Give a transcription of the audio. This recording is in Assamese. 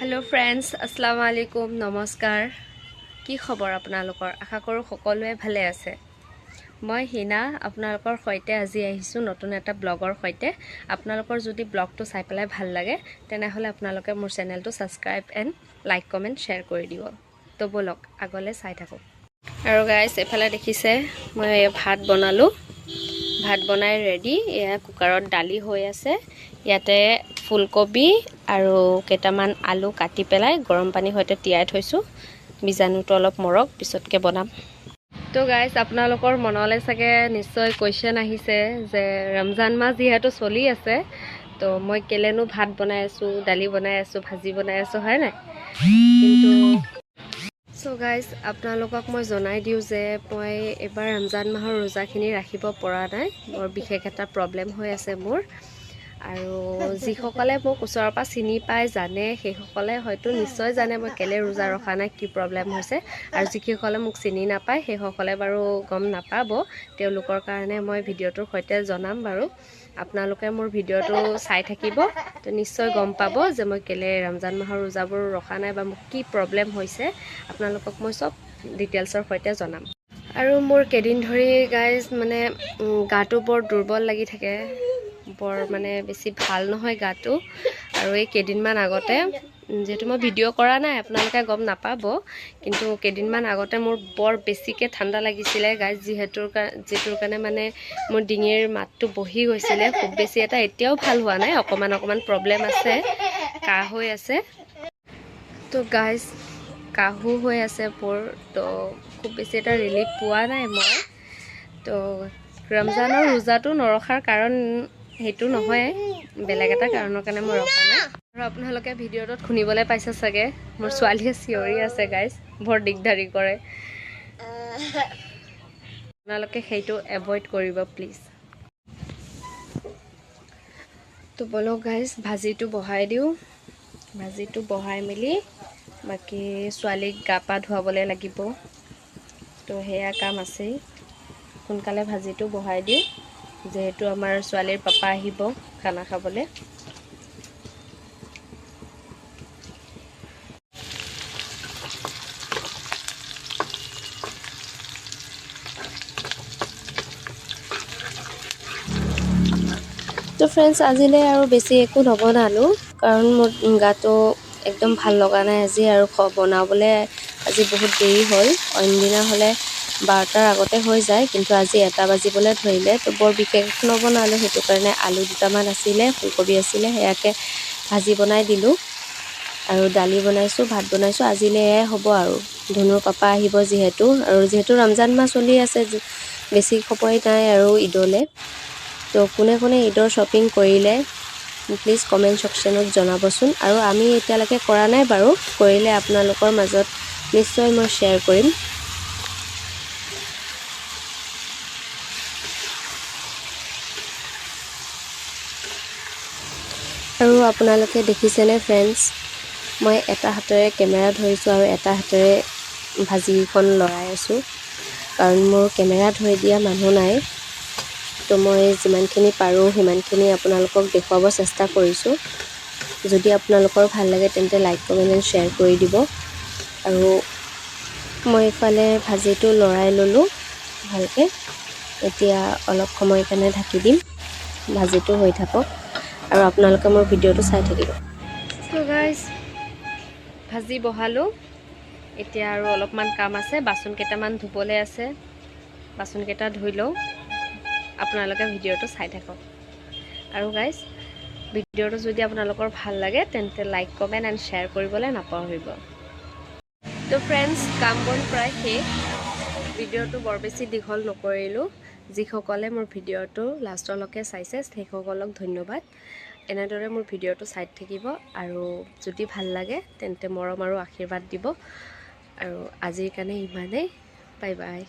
हेलो फ्रेंड्स अस्सलाम वालेकुम नमस्कार की खबर आपनालोকৰ आशा कৰো সকলোৱে ভালে আছে মই হিনা आपनालोকৰ সৈতে আজি আহিছো নতুন এটা ব্লগৰ সৈতে आपनालोকৰ যদি ব্লগটো চাই পেলাই ভাল লাগে তেনেহলে आपनाলোকে মোৰ চেনেলটো subscribe and like comment share কৰি দিব তো বলক আগলে চাই থাকো আৰু গাইস এফালে দেখিছে মই ভাত বনালো ভাত বনাই ৰেডি এয়া কুকাৰত ডালি হৈ আছে ইয়াতে ফুলকবি আৰু কেটামান আলু কাটি পেলাই গৰম পানী হৈতে তিয়াই থৈছো বিজানুটো অলপ মৰক পিছতকে বনাম তো গাইস আপোনালোকৰ মনলে চাগে নিশ্চয় কোৱেশ্চন আহিছে যে ৰমজান মাহ যেহেতু চলি আছে তো মই কেলেনো ভাত বনাই আছো ডালি বনাই আছো ভাজি বনাই আছো হয় না কিন্তু সো গাইস আপোনালোকক মই জনাই দিও যে মই এবাৰ ৰমজান মাহৰ ৰোজাখিনি ৰাখিব পৰা নাই মোৰ বিশেষ এটা প্ৰবলেম হৈ আছে মোৰ আৰু যিসকলে মোক ওচৰৰ পৰা চিনি পায় জানে সেইসকলে হয়তো নিশ্চয় জানে মই কেলে ৰোজা ৰখা নাই কি প্ৰবলেম হৈছে আৰু যিসকলে মোক চিনি নাপায় সেইসকলে বাৰু গম নাপাব তেওঁলোকৰ কাৰণে মই ভিডিঅ'টোৰ সৈতে জনাম বাৰু আপোনালোকে মোৰ ভিডিঅ'টো চাই থাকিব তো নিশ্চয় গম পাব যে মই কেলে ৰমজান মাহৰ ৰোজাবোৰ ৰখা নাই বা মোক কি প্ৰবলেম হৈছে আপোনালোকক মই সব ডিটেইলছৰ সৈতে জনাম আৰু মোৰ কেদিন ধৰি গাইজ মানে গাটো বৰ দুৰ্বল লাগি থাকে বৰ মানে বেছি ভাল নহয় গাটো আৰু এই কেদিনমান আগতে যেটো মই ভিডিও কৰা নাই আপোনালোকে গম নাপাব কিন্তু কেদিনমান আগতে মোৰ বৰ বেছিকে ঠাণ্ডা লাগিছিলে গাইজ যেটোৰ কাৰণে মানে মোৰ ডিঙিৰ মাতটো বহি গৈছিলে খুব বেছি এটা এতিয়াও ভাল হোৱা নাই অকমান প্ৰবলেম আছে কাহ হৈ আছে তো গাইজ কাহু হৈ আছে পৰ তো খুব বেছি এটা ৰিলিফ পোৱা নাই মই তো ৰমজানৰ ৰোজাটো নৰখাৰ কাৰণ হেতু নহয় বেলেগ এটা কাৰণৰ কাৰণে মই ৰখা নাই আৰু আপোনালোকে ভিডিঅ'টোত শুনিবলৈ পাইছে চাগে মোৰ ছোৱালীয়ে চিঞৰি আছে গাইজ বৰ দিগদাৰি কৰে আপোনালোকে হেতু এভয়েড কৰিব প্লিজ তো বলক গাইজ ভাজিটো বহাই দিও ভাজিটো বহাই মেলি বাকি ছোৱালীক গা পা ধুৱাবলৈ লাগিব তো হেয়া কাম আছে সোনকালে ভাজিটো বহাই দিও যেহেতু আমাৰ ছোৱালীৰ পাপা আহিব খানা খাবলে তো फ्रेंड्स আজিলে আৰু বেছি একো নবনালো কাৰণ মোৰ গাটো একদম ভাল লগা নাই আজি আৰু বনাবলে আজি বহুত দেৰি হ'ল অন্যদিনা হলে 12টাৰ আগতে হৈ যায় কিন্তু আজি 1টা বাজিবলৈ ধৰিলে তো বৰ বিশেষ নবনালো হেতু কাৰণে আলু দুটামান আছিলে ফুলকবি আছিলে হেয়াকে ভাজি বনাই দিলো আৰু ডালি বনাইছো ভাত বনাইছো আজিলে হ'ব আৰু ধনুৰ পাপা আহিব যেহেতু ৰমজান মাহ চলি আছে বেছি সময় নাই আৰু ঈদলে তো কোনে ঈদৰ শপিং কৰিলে প্লিজ কমেন্ট সেকশনত জনাবচোন আৰু আমি এতিয়ালৈকে কৰা নাই বাৰু কৰিলে আপোনালোকৰ মাজত নিশ্চয় মই শেয়াৰ কৰিম আৰু আপোনালোকে দেখিছেনে फ्रेंड्स মই এটা হাতেৰে কেমেৰা ধৰিছো আৰু এটা হাতেৰে ভাজিখন লৰাই আছো কাৰণ মোৰ কেমেৰা ধৰি দিয়া মানুহ নাই তো মই যিমানখিনি পাৰো হিমানখিনি আপোনালোকক দেখুৱাব চেষ্টা কৰিছো যদি আপোনালোকৰ ভাল লাগে তেন্তে লাইক কমেন্ট এণ্ড শেয়াৰ কৰি দিব আৰু মই ইফালে ভাজিটো লৰাই ললো ভালকে এতিয়া অলপ সময় কাৰণে ঢাকি দিম ভাজিটো হৈ থাকক আৰু আপোনালোকে মোৰ ভিডিওটো চাই থাকিব তো গাইস ভাজি বহালো এতিয়া আৰু অলপমান কাম আছে বাচন কেটামান ধুবলে আছে বাচন কেটা ধুই লও আপোনালোকে ভিডিওটো চাই থাকক আৰু গাইস ভিডিওটো যদি আপোনালোকৰ ভাল লাগে তেন্তে লাইক কমেন্ট এণ্ড শেয়াৰ কৰিবলৈ নাপাহৰিব তো फ्रेंड्स কাম বন প্ৰায় শেষ ভিডিওটো বৰ বেছি দীঘল নকৰিলো যিসকলে মোৰ ভিডিওটো লাষ্টলৈকে চাইছে সেইসকলক ধন্যবাদ এনেদৰে মোৰ ভিডিওটো চাই থাকিব আৰু যদি ভাল লাগে তেন্তে মৰম আৰু আশীৰ্বাদ দিব আৰু আজিৰ কাৰণে ইমানেই বাই বাই